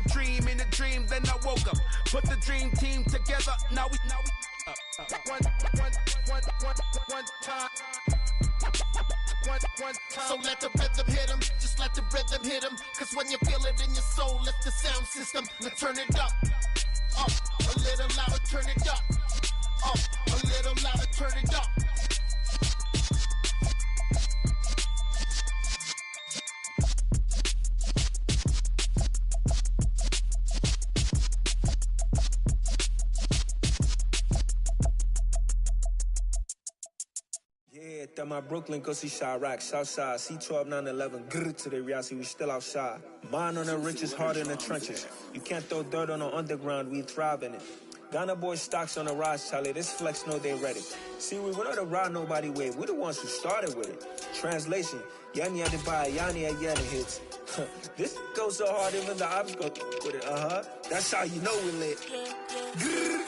dream in a dream, then I woke up. Put the dream team together, now we one time. So let the rhythm hit him, just let the rhythm hit him. Cause when you feel it in your soul, lift the sound system. Now turn it up, a little louder, turn it up, a little louder, turn it up. Yeah, that my Brooklyn, go see Chirac, Southside, C12, 911, grrr to the reality, we still outside. Mine on the richest, heart in the trenches. You can't throw dirt on the underground, we thrive in it. Ghana boys stocks on the rise, Charlie, this flex know they ready. See, we not a ride nobody wave, we the ones who started with it. Translation, Yani had to buy, Yani had Yanni hits. This goes so hard, even the ops go with it, That's how you know we lit. Grrr.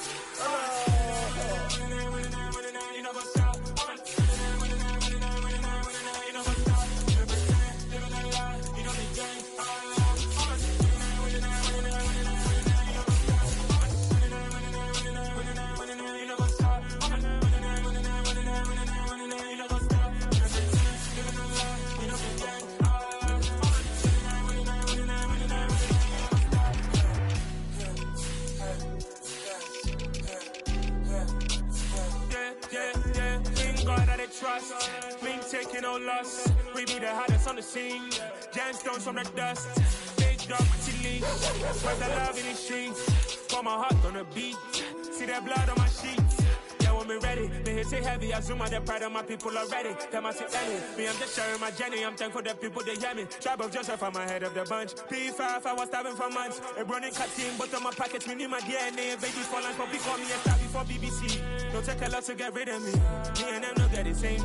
Trust, we ain't taking no loss. We be the hottest on the scene. Gemstones from the dust. Big dog, chili. Spread the love in the streets. Put my heart on the beat. See that blood on my sheets. Yeah, when we ready, they hit it heavy. I zoom out the pride of my people already. Them I see Ellie. Me, I'm just sharing my journey. I'm thankful the people they hear me. Tribe of Joseph, I'm ahead of the bunch. P5, I was starving for months. A running cut team, but on my pockets, me need my DNA. Babies for lunch, but we call me a star before BBC. Don't take a lot to get rid of me. Me and them don't get the same.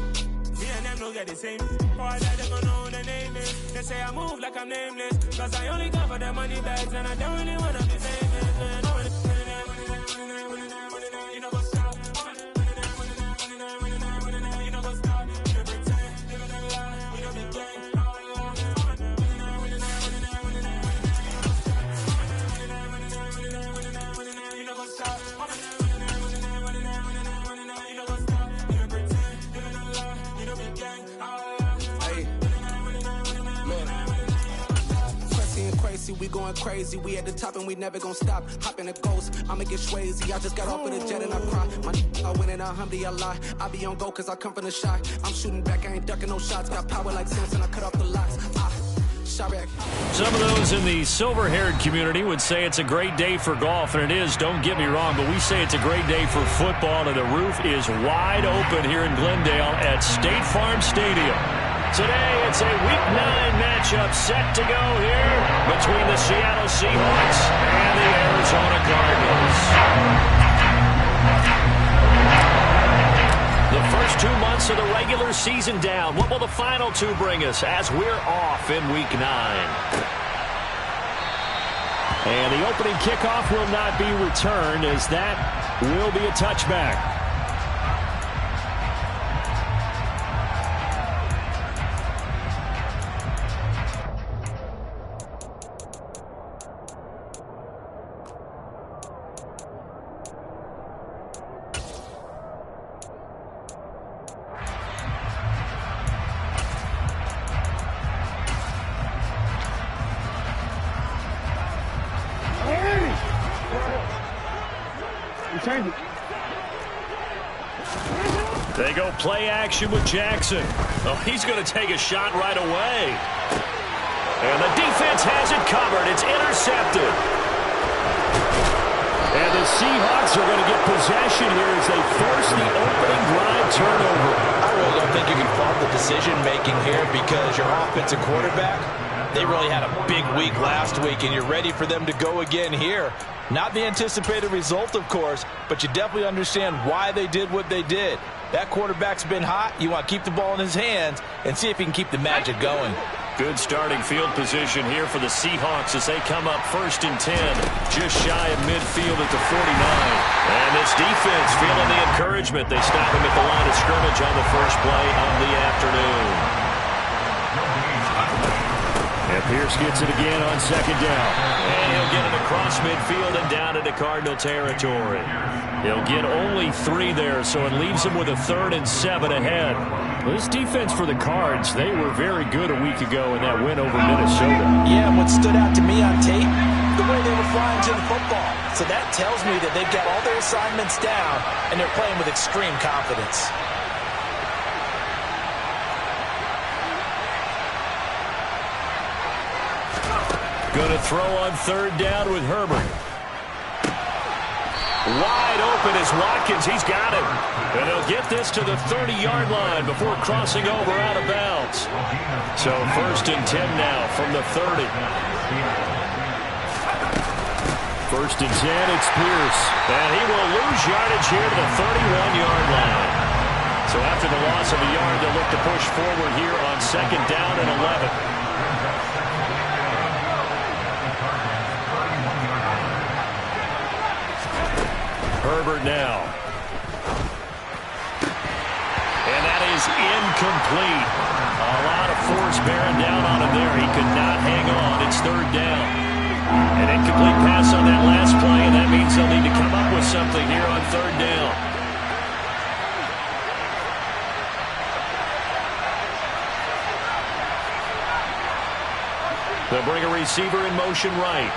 Me and them don't get the same. All that them don't know the name is. They say I move like I'm nameless. Cause I only cover the money bags and I don't really wanna be famous. You know what's up? You know what's up? You pretend, you know the lie, you know the gang. You know what's up? We going crazy, we at the top and we never gonna stop. Hop in a ghost, I'ma get swayzy. I just got off of the jet and I cry. My I win and I humbly I lie. I be on go cause I come from the shot. I'm shooting back, I ain't ducking no shots. Got power like Samson, I cut off the locks. Some of those in the silver-haired community would say it's a great day for golf, and it is, don't get me wrong, but we say it's a great day for football, and the roof is wide open here in Glendale at State Farm Stadium. Today, it's a Week 9 matchup set to go here between the Seattle Seahawks and the Arizona Cardinals. The first 2 months of the regular season down. What will the final 2 bring us as we're off in Week 9? And the opening kickoff will not be returned, as that will be a touchback. They go play action with Jackson. Oh, he's going to take a shot right away. And the defense has it covered. It's intercepted. And the Seahawks are going to get possession here as they force the opening drive turnover. I really don't think you can fault the decision-making here because your offensive quarterback, they really had a big week last week, and you're ready for them to go again here. Not the anticipated result, of course, but you definitely understand why they did what they did. That quarterback's been hot. You want to keep the ball in his hands and see if he can keep the magic going. Good starting field position here for the Seahawks as they come up 1st and 10, just shy of midfield at the 49. And this defense feeling the encouragement. They stop him at the line of scrimmage on the first play of the afternoon. And Pierce gets it again on 2nd down. And he'll get it midfield and down into Cardinal territory. He'll get only 3 there, so it leaves him with a 3rd and 7 ahead. Well, this defense for the Cards, they were very good a week ago in that win over Minnesota. Yeah, what stood out to me on tape, the way they were flying to the football. So that tells me that they've got all their assignments down, and they're playing with extreme confidence. Going to throw on 3rd down with Herbert. Wide open is Watkins. He's got it. And they'll get this to the 30-yard line before crossing over out of bounds. So 1st and 10 now from the 30. 1st and 10, it's Pierce. And he will lose yardage here to the 31-yard line. So after the loss of a yard, they'll look to push forward here on 2nd down and 11. Herbert now. And that is incomplete. A lot of force bearing down on him there. He could not hang on. It's 3rd down. An incomplete pass on that last play, and that means they'll need to come up with something here on 3rd down. They'll bring a receiver in motion right.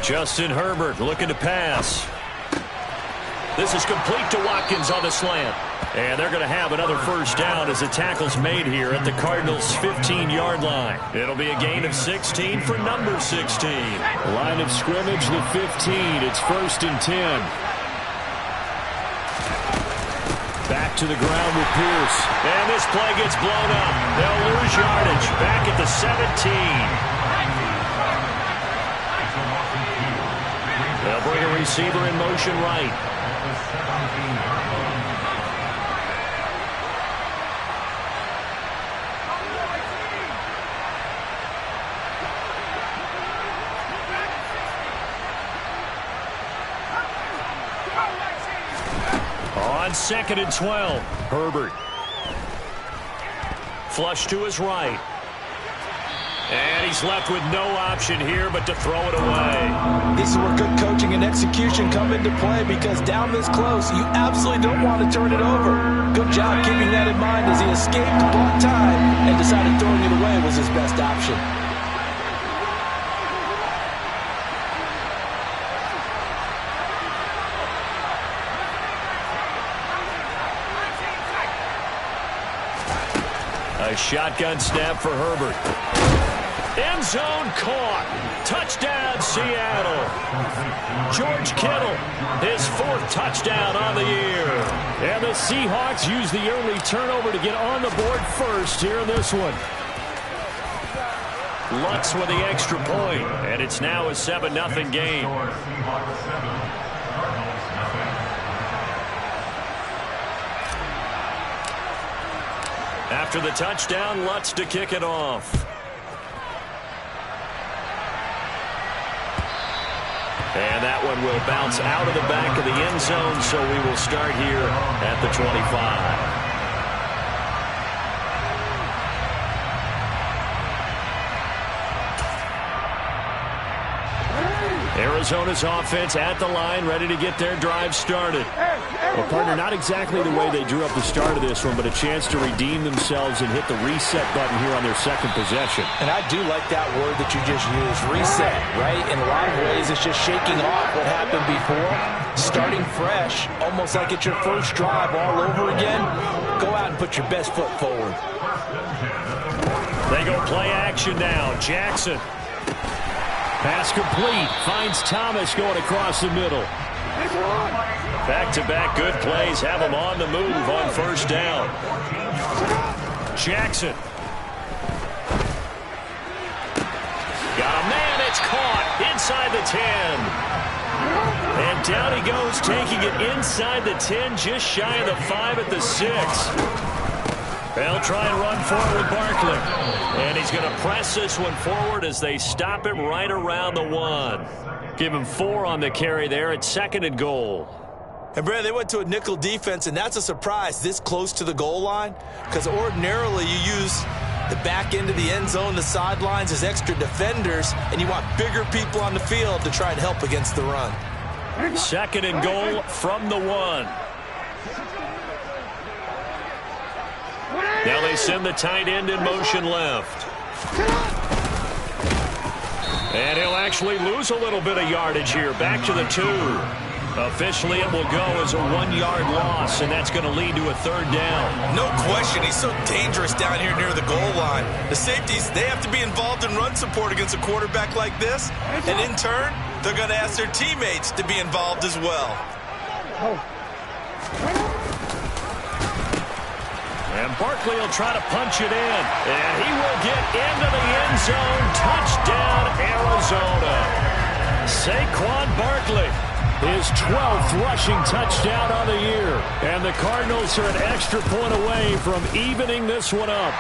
Justin Herbert looking to pass. This is complete to Watkins on the slant. And they're going to have another 1st down as the tackle's made here at the Cardinals' 15-yard line. It'll be a gain of 16 for number 16. Line of scrimmage, the 15. It's 1st and 10. Back to the ground with Pierce. And this play gets blown up. They'll lose yardage. Back at the 17. They'll bring a receiver in motion right. On 2nd and 12, Herbert. Flush to his right. And he's left with no option here but to throw it away. This is where good coaching and execution come into play, because down this close, you absolutely don't want to turn it over. Good job keeping that in mind as he escaped, bought time, and decided throwing it away was his best option. A shotgun snap for Herbert. End zone caught. Touchdown, Seattle. George Kittle, his 4th touchdown on the year. And the Seahawks use the early turnover to get on the board first here in this one. Lutz with the extra point, and it's now a 7-0 game. After the touchdown, Lutz to kick it off. And that one will bounce out of the back of the end zone, so we will start here at the 25. Arizona's offense at the line, ready to get their drive started. Well, partner, not exactly the way they drew up the start of this one, but a chance to redeem themselves and hit the reset button here on their 2nd possession. And I do like that word that you just used, reset, right? In a lot of ways, it's just shaking off what happened before, starting fresh, almost like it's your first drive all over again. Go out and put your best foot forward. They go play action now. Jackson. Pass complete. Finds Thomas going across the middle. Back-to-back good plays have him on the move on 1st down. Jackson. Got a man. It's caught inside the 10. And down he goes, taking it inside the 10, just shy of the 5 at the 6. They'll try and run forward with Barkley. And he's going to press this one forward as they stop him right around the 1. Give him 4 on the carry there at 2nd and goal. And, Brad, they went to a nickel defense, and that's a surprise this close to the goal line, because ordinarily you use the back end of the end zone, the sidelines as extra defenders, and you want bigger people on the field to try and help against the run. 2nd and goal from the 1. Now they send the tight end in motion left. And he'll actually lose a little bit of yardage here. Back to the 2. Officially, it will go as a 1-yard loss, and that's going to lead to a 3rd down. No question. He's so dangerous down here near the goal line. The safeties, they have to be involved in run support against a quarterback like this. And in turn, they're going to ask their teammates to be involved as well. And Barkley will try to punch it in. And he will get into the end zone. Touchdown, Arizona. Saquon Barkley, his 12th rushing touchdown on the year. And the Cardinals are an extra point away from evening this one up.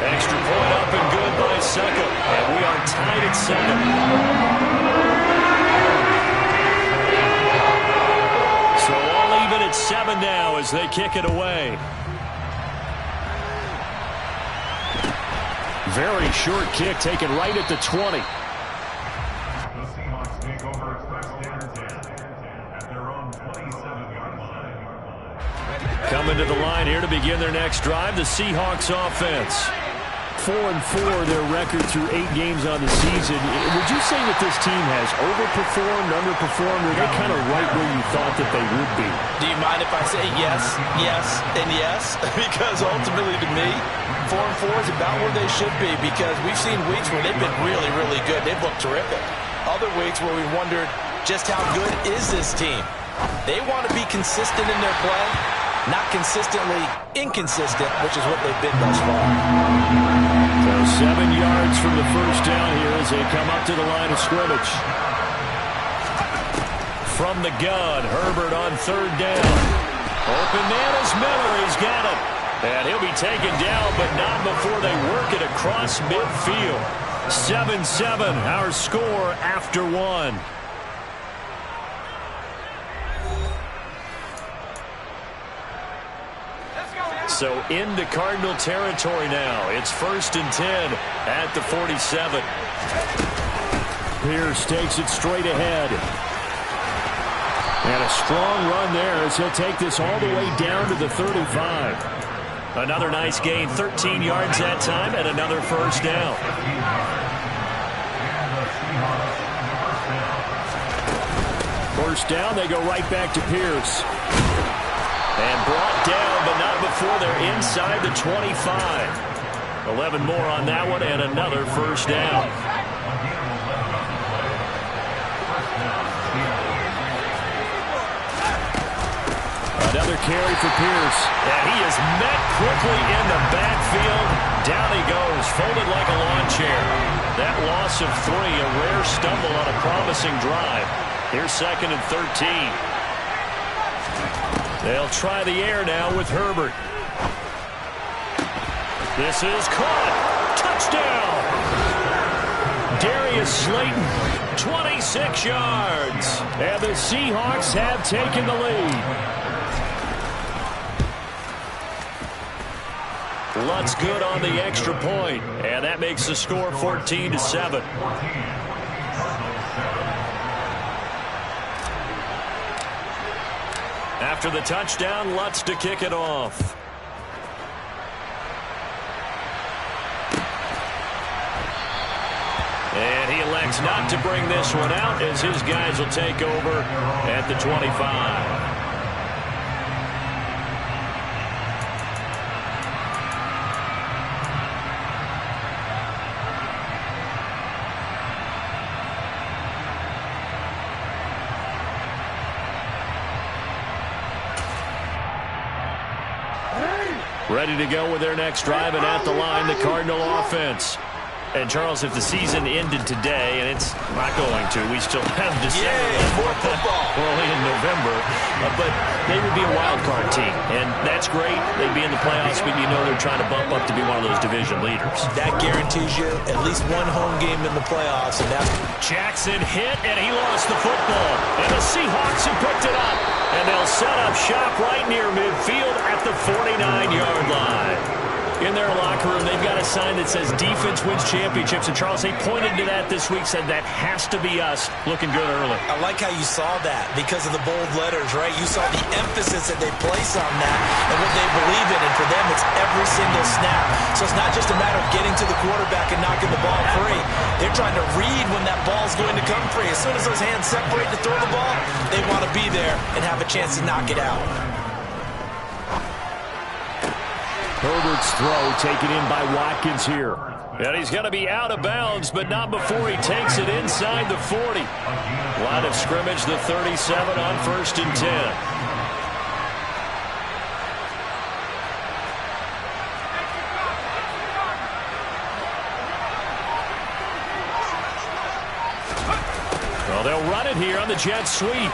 Extra point up and good by Suckup. And we are tied at 7. So all even at 7 now as they kick it away. Very short kick taken right at the 20. Coming to the line here to begin their next drive, the Seahawks offense. 4-4 their record through 8 games on the season. Would you say that this team has overperformed, underperformed, or are they kind of right where you thought that they would be? Do you mind if I say yes, yes, and yes? Because ultimately to me, 4-4 is about where they should be, because we've seen weeks where they've been really, really good. They've looked terrific. Other weeks where we wondered just how good is this team. They want to be consistent in their play, not consistently inconsistent, which is what they've been thus far. So 7 yards from the first down here as they come up to the line of scrimmage. From the gun, Herbert on 3rd down. Open man is Miller. He's got it. And he'll be taken down, but not before they work it across midfield. 7-7, our score after 1. So into Cardinal territory now. It's 1st and 10 at the 47. Pierce takes it straight ahead. And a strong run there as he'll take this all the way down to the 35. Another nice gain, 13 yards that time, and another 1st down. First down, they go right back to Pierce. And brought down, but not before they're inside the 25. 11 more on that one, and another 1st down. Another carry for Pierce. And he is met quickly in the backfield. Down he goes, folded like a lawn chair. That loss of 3, a rare stumble on a promising drive. Here's 2nd and 13. They'll try the air now with Herbert. This is caught. Touchdown! Darius Slayton, 26 yards. And the Seahawks have taken the lead. Lutz good on the extra point, and that makes the score 14-7. After the touchdown, Lutz to kick it off. And he elects not to bring this one out as his guys will take over at the 25. Ready to go with their next drive, and at the line, the Cardinal offense. And, Charles, if the season ended today, and it's not going to, we still have December. More football. We're only in November, but they would be a wild card team. And that that's great. They'd be in the playoffs, but you know they're trying to bump up to be one of those division leaders. That guarantees you at least one home game in the playoffs, and that's... Jackson hit, and he lost the football. And the Seahawks have picked it up. And they'll set up shop right near midfield at the 49-yard line. In their locker room, they've got a sign that says defense wins championships. And, Charles, they pointed to that this week, said that has to be us, looking good early. I like how you saw that because of the bold letters, right? You saw the emphasis that they place on that and what they believe in. And for them, it's every single snap. So it's not just a matter of getting to the quarterback and knocking the ball free. They're trying to read when that ball's going to come free. As soon as those hands separate to throw the ball, they want to be there and have a chance to knock it out. Herbert's throw taken in by Watkins here. And he's going to be out of bounds, but not before he takes it inside the 40. Line of scrimmage, the 37 on 1st and 10. Well, they'll run it here on the jet sweep.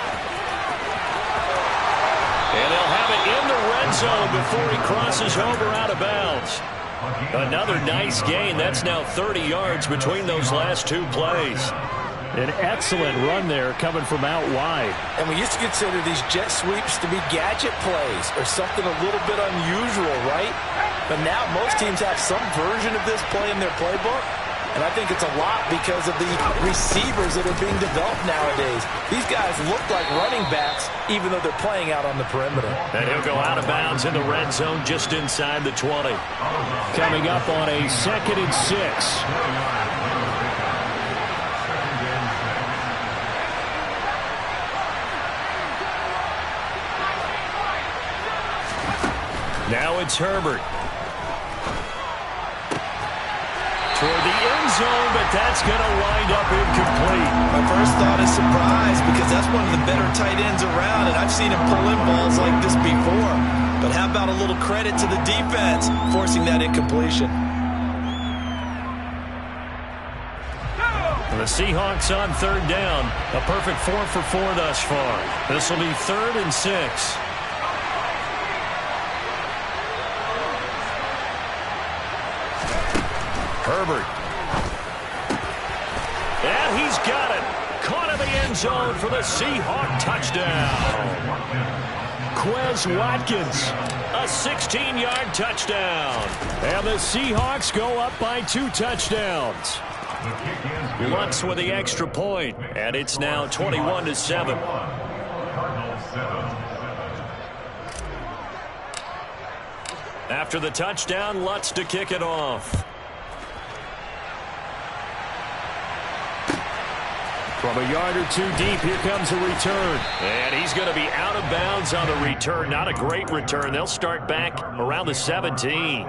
And they'll have it in the red zone before he crosses over out of bounds. Another nice gain. That's now 30 yards between those last two plays. An excellent run there coming from out wide. And we used to consider these jet sweeps to be gadget plays or something a little bit unusual, right? But now most teams have some version of this play in their playbook. And I think it's a lot because of the receivers that are being developed nowadays. These guys look like running backs, even though they're playing out on the perimeter. And he'll go out of bounds in the red zone just inside the 20. Coming up on a 2nd and 6. Now it's Herbert. Toward the end zone, but that's going to wind up incomplete. My first thought is surprise because that's one of the better tight ends around, and I've seen him pull in balls like this before. But how about a little credit to the defense forcing that incompletion? The Seahawks on 3rd down. A perfect 4 for 4 thus far. This will be 3rd and 6. Herbert. And he's got it. Caught in the end zone for the Seahawk touchdown. Quez Watkins, a 16-yard touchdown. And the Seahawks go up by 2 touchdowns. Lutz with the extra point, and it's now 21-7. After the touchdown, Lutz to kick it off. From a yard or 2 deep, here comes a return. And he's going to be out of bounds on the return. Not a great return. They'll start back around the 17.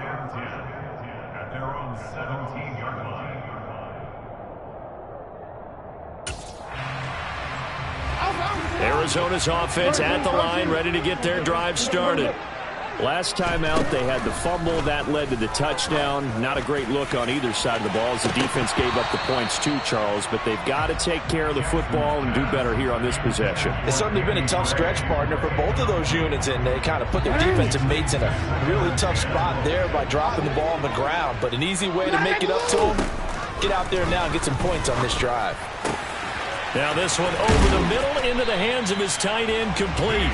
Arizona's offense at the line, ready to get their drive started. Last time out, they had the fumble. That led to the touchdown. Not a great look on either side of the ball as the defense gave up the points too, Charles. But they've got to take care of the football and do better here on this possession. It's certainly been a tough stretch, partner, for both of those units, and they kind of put their defensive mates in a really tough spot there by dropping the ball on the ground. But an easy way to make it up to them, get out there now and get some points on this drive. Now this one over the middle into the hands of his tight end, complete.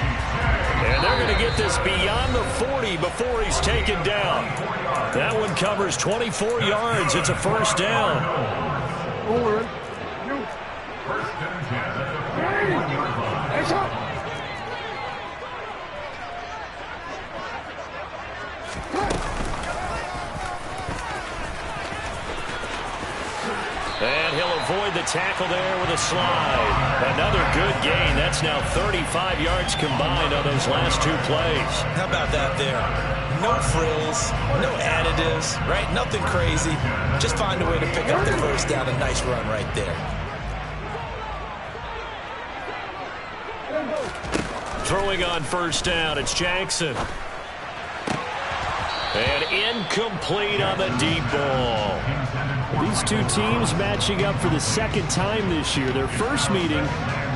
And they're going to get this beyond the 40 before he's taken down. That one covers 24 yards. It's a first down. And he'll avoid the tackle there with a slide. Another good gain. That's now 35 yards combined on those last 2 plays. How about that there? No frills, no additives, right? Nothing crazy. Just find a way to pick up the first down. A nice run right there. Throwing on first down, it's Jackson. And incomplete on the deep ball. These two teams matching up for the 2nd time this year. Their first meeting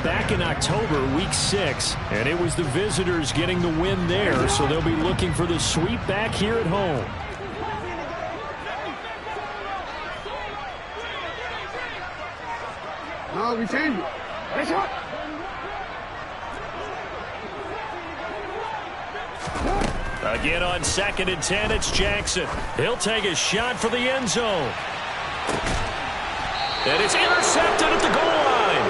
back in October, week 6, and it was the visitors getting the win there, so they'll be looking for the sweep back here at home. No, we changed it. Nice shot. Again on 2nd and 10, it's Jackson. He'll take a shot for the end zone. And it's intercepted at the goal line.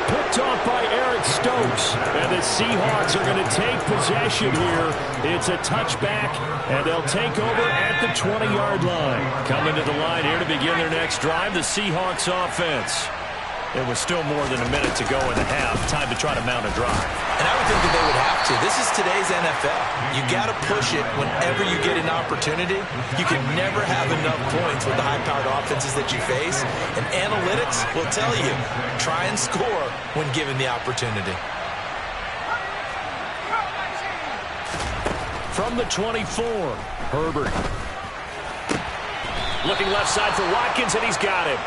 Picked off by Eric Stokes. And the Seahawks are going to take possession here. It's a touchback, and they'll take over at the 20-yard line. Coming to the line here to begin their next drive, the Seahawks offense. There was still more than a minute to go in the half. Time to try to mount a drive. And I would think that they would have to. This is today's NFL. You got to push it whenever you get an opportunity. You can never have enough points with the high-powered offenses that you face. And analytics will tell you, try and score when given the opportunity. From the 24, Herbert. Looking left side for Watkins, and he's got him.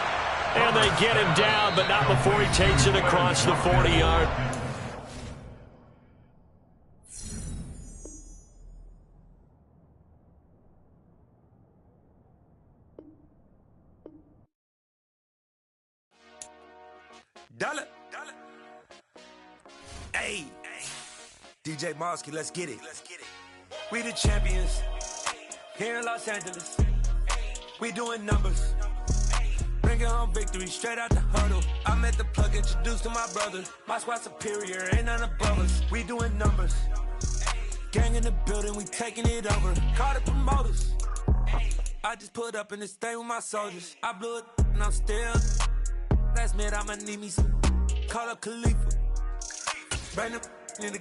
And they get him down, but not before he takes it across the 40-yard. Dollar. Hey. DJ Mosky, let's get it. We the champions. Here in Los Angeles. We doing numbers. Bringing home victory straight out the huddle. I met the plug, introduced to my brother. My squad superior, ain't none above us. We doing numbers. Gang in the building, we taking it over. Call the promoters. I just put up in this thing with my soldiers. I blew it and I'm still. Last minute I'ma need me some. Call up Khalifa. Bring them in the.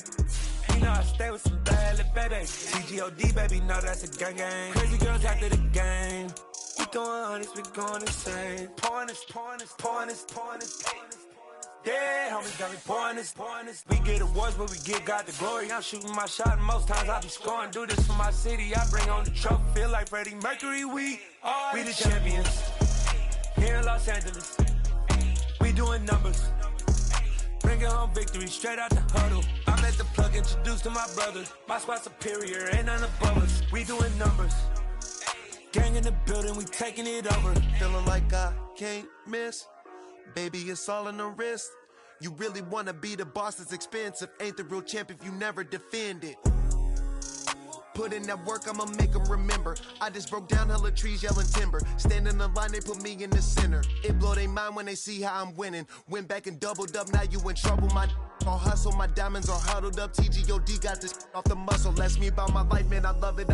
You know I stay with some bad little baby. CGOD baby, know that's a gang gang. Crazy girls after the game. We going honest, we going insane. Pouring this. Yeah, homies got me pouring this. We get awards, but we give God the glory. I'm shooting my shot, and most times I be scoring. Do this for my city, I bring on the trophy. Feel like Freddie Mercury, we the champions. Here in Los Angeles, we doing numbers. Bringing home victory straight out the huddle. I met the plug, introduced to my brother. My squad superior, ain't none above us. We doing numbers. Gang in the building, we taking it over. Feeling like I can't miss. Baby, it's all in the wrist. You really wanna be the boss, it's expensive. Ain't the real champ if you never defend it. Put in that work, I'ma make them remember. I just broke down hella trees, yelling timber. Stand in the line, they put me in the center. It blow their mind when they see how I'm winning. Went back and doubled up, now you in trouble. My all hustle, my diamonds are huddled up. TGOD got this off the muscle. Ask me about my life, man, I love it.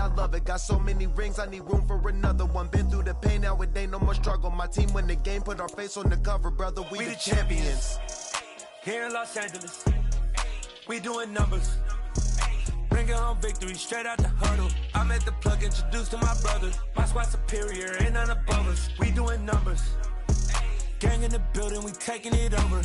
Got so many rings, I need room for another one. Been through the pain, now it ain't no more struggle. My team win the game, put our face on the cover, brother. We the champions. Here in Los Angeles, we doing numbers. Bringing home victory straight out the huddle. I met the plug, introduced to my brother. My squad superior, ain't none above us. We doing numbers. Gang in the building, we taking it over.